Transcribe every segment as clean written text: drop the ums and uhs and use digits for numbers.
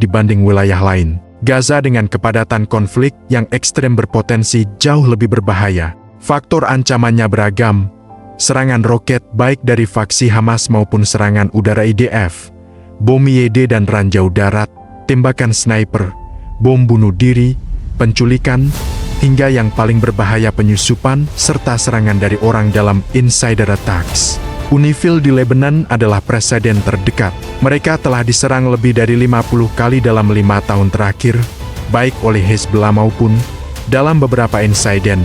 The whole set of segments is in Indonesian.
dibanding wilayah lain. Gaza dengan kepadatan konflik yang ekstrem berpotensi jauh lebih berbahaya. Faktor ancamannya beragam. Serangan roket baik dari faksi Hamas maupun serangan udara IDF, bom YD dan ranjau darat, tembakan sniper, bom bunuh diri, penculikan, hingga yang paling berbahaya penyusupan serta serangan dari orang dalam insider attacks. UNIFIL di Lebanon adalah presiden terdekat. Mereka telah diserang lebih dari 50 kali dalam 5 tahun terakhir, baik oleh Hezbollah maupun, dalam beberapa insiden,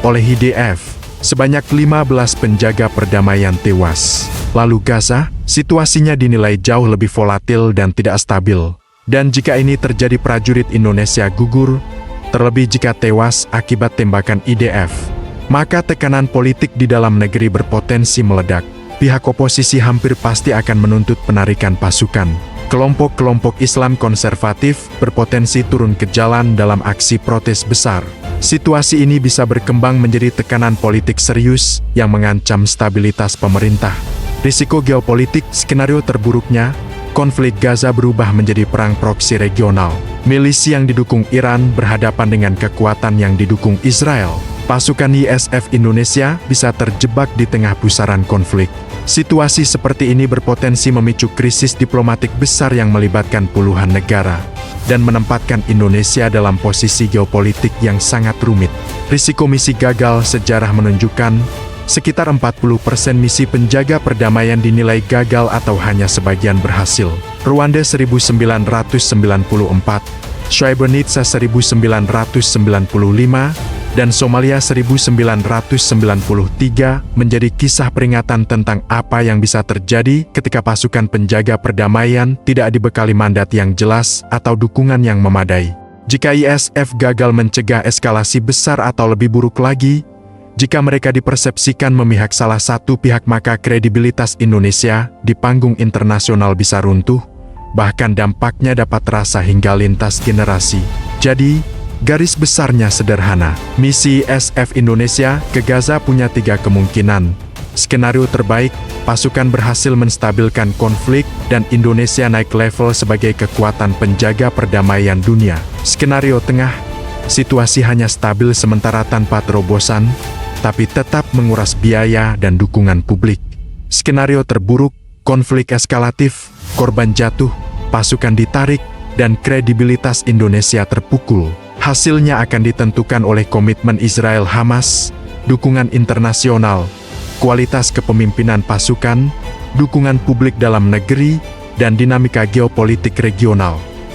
oleh IDF. Sebanyak 15 penjaga perdamaian tewas. Lalu Gaza, situasinya dinilai jauh lebih volatil dan tidak stabil. Dan jika ini terjadi, prajurit Indonesia gugur, terlebih jika tewas akibat tembakan IDF, maka tekanan politik di dalam negeri berpotensi meledak. Pihak oposisi hampir pasti akan menuntut penarikan pasukan. Kelompok-kelompok Islam konservatif berpotensi turun ke jalan dalam aksi protes besar. Situasi ini bisa berkembang menjadi tekanan politik serius yang mengancam stabilitas pemerintah. Risiko geopolitik, skenario terburuknya, konflik Gaza berubah menjadi perang proksi regional. Milisi yang didukung Iran berhadapan dengan kekuatan yang didukung Israel. Pasukan ISF Indonesia bisa terjebak di tengah pusaran konflik. Situasi seperti ini berpotensi memicu krisis diplomatik besar yang melibatkan puluhan negara dan menempatkan Indonesia dalam posisi geopolitik yang sangat rumit. Risiko misi gagal, sejarah menunjukkan sekitar 40% misi penjaga perdamaian dinilai gagal atau hanya sebagian berhasil. Rwanda 1994, Srebrenica 1995, dan Somalia 1993 menjadi kisah peringatan tentang apa yang bisa terjadi ketika pasukan penjaga perdamaian tidak dibekali mandat yang jelas atau dukungan yang memadai. Jika ISF gagal mencegah eskalasi besar atau lebih buruk lagi, jika mereka dipersepsikan memihak salah satu pihak, maka kredibilitas Indonesia di panggung internasional bisa runtuh, bahkan dampaknya dapat terasa hingga lintas generasi. Jadi, garis besarnya sederhana. Misi ISF Indonesia ke Gaza punya 3 kemungkinan. Skenario terbaik, pasukan berhasil menstabilkan konflik dan Indonesia naik level sebagai kekuatan penjaga perdamaian dunia. Skenario tengah, situasi hanya stabil sementara tanpa terobosan, tapi tetap menguras biaya dan dukungan publik. Skenario terburuk, konflik eskalatif, korban jatuh, pasukan ditarik, dan kredibilitas Indonesia terpukul. Hasilnya akan ditentukan oleh komitmen Israel Hamas, dukungan internasional, kualitas kepemimpinan pasukan, dukungan publik dalam negeri, dan dinamika geopolitik regional.